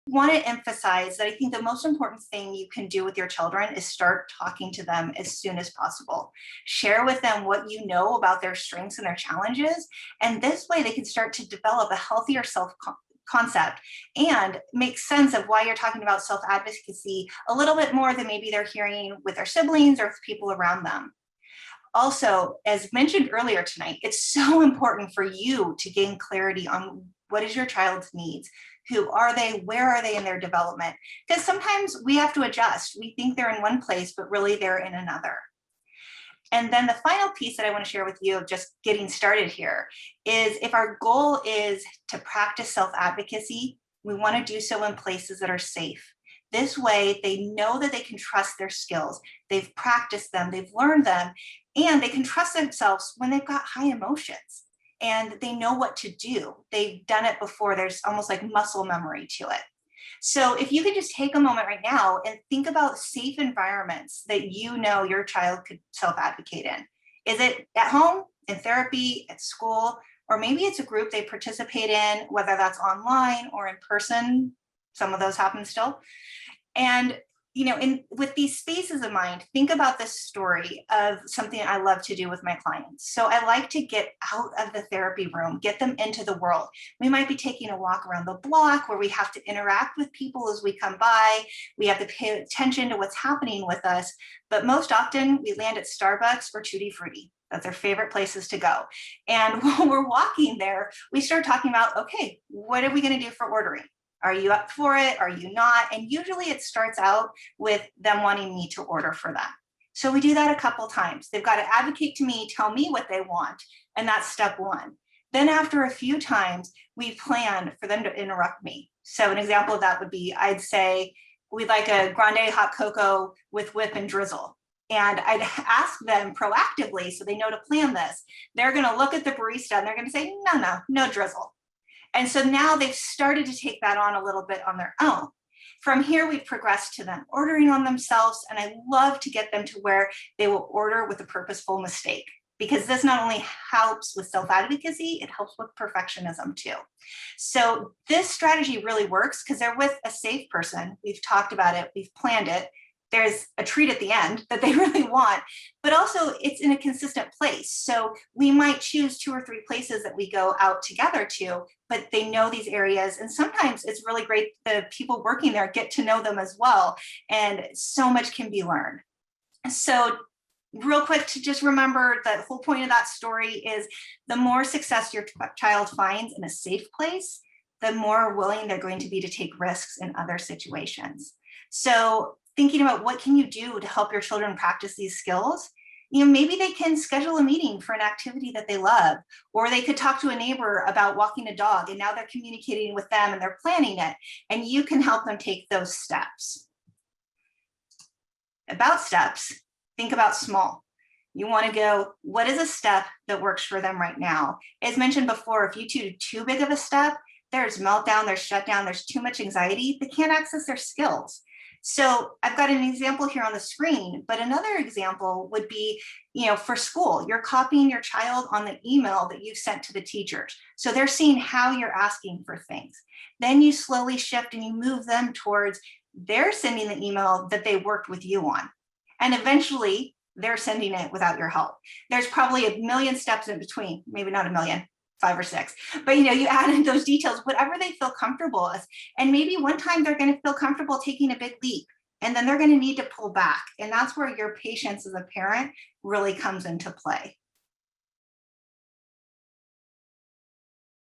want to emphasize that I think the most important thing you can do with your children is start talking to them as soon as possible. Share with them what you know about their strengths and their challenges. And this way they can start to develop a healthier self-concept and make sense of why you're talking about self-advocacy a little bit more than maybe they're hearing with their siblings or with people around them. Also, as mentioned earlier tonight, it's so important for you to gain clarity on what is your child's needs. Who are they? Where are they in their development? Because sometimes we have to adjust. We think they're in one place, but really they're in another. And then the final piece that I want to share with you of just getting started here is if our goal is to practice self-advocacy, we want to do so in places that are safe. This way, they know that they can trust their skills. They've practiced them, they've learned them, and they can trust themselves when they've got high emotions. And they know what to do. They've done it before. There's almost like muscle memory to it. So if you could just take a moment right now and think about safe environments that you know your child could self-advocate in. Is it at home, in therapy, at school, or maybe it's a group they participate in, whether that's online or in person. Some of those happen still. And with these spaces in mind, think about this story of something I love to do with my clients. So I like to get out of the therapy room, get them into the world. We might be taking a walk around the block where we have to interact with people as we come by. We have to pay attention to what's happening with us. But most often we land at Starbucks or Tutti Frutti. That's our favorite places to go. And while we're walking there, we start talking about, okay, what are we going to do for ordering? Are you up for it? Are you not? And usually it starts out with them wanting me to order for them. So we do that a couple times. They've got to advocate to me, tell me what they want. And that's step one. Then after a few times, we plan for them to interrupt me. So an example of that would be, I'd say, we'd like a grande hot cocoa with whip and drizzle. And I'd ask them proactively so they know to plan this. They're going to look at the barista and they're going to say, no drizzle. And so now they've started to take that on a little bit on their own. From here, we've progressed to them ordering on themselves. And I love to get them to where they will order with a purposeful mistake, because this not only helps with self-advocacy, it helps with perfectionism too. So this strategy really works because they're with a safe person. We've talked about it, we've planned it. There's a treat at the end that they really want, but also it's in a consistent place. So we might choose 2 or 3 places that we go out together to, but they know these areas. And sometimes it's really great. The people working there get to know them as well. And so much can be learned. So real quick, to just remember the whole point of that story is the more success your child finds in a safe place, the more willing they're going to be to take risks in other situations. So thinking about what can you do to help your children practice these skills, maybe they can schedule a meeting for an activity that they love, or they could talk to a neighbor about walking a dog, and now they're communicating with them and they're planning it, and you can help them take those steps. About steps, think about small. You want to go, what is a step that works for them right now? As mentioned before, if you do too big of a step, there's meltdown, there's shutdown, there's too much anxiety, they can't access their skills. So I've got an example here on the screen, but another example would be, for school, you're copying your child on the email that you've sent to the teachers. So they're seeing how you're asking for things. Then you slowly shift and you move them towards they're sending the email that they worked with you on. And eventually they're sending it without your help. There's probably a million steps in between, maybe not a million, 5 or 6, but you add in those details, whatever they feel comfortable with. And maybe one time they're going to feel comfortable taking a big leap, and then they're going to need to pull back. And that's where your patience as a parent really comes into play.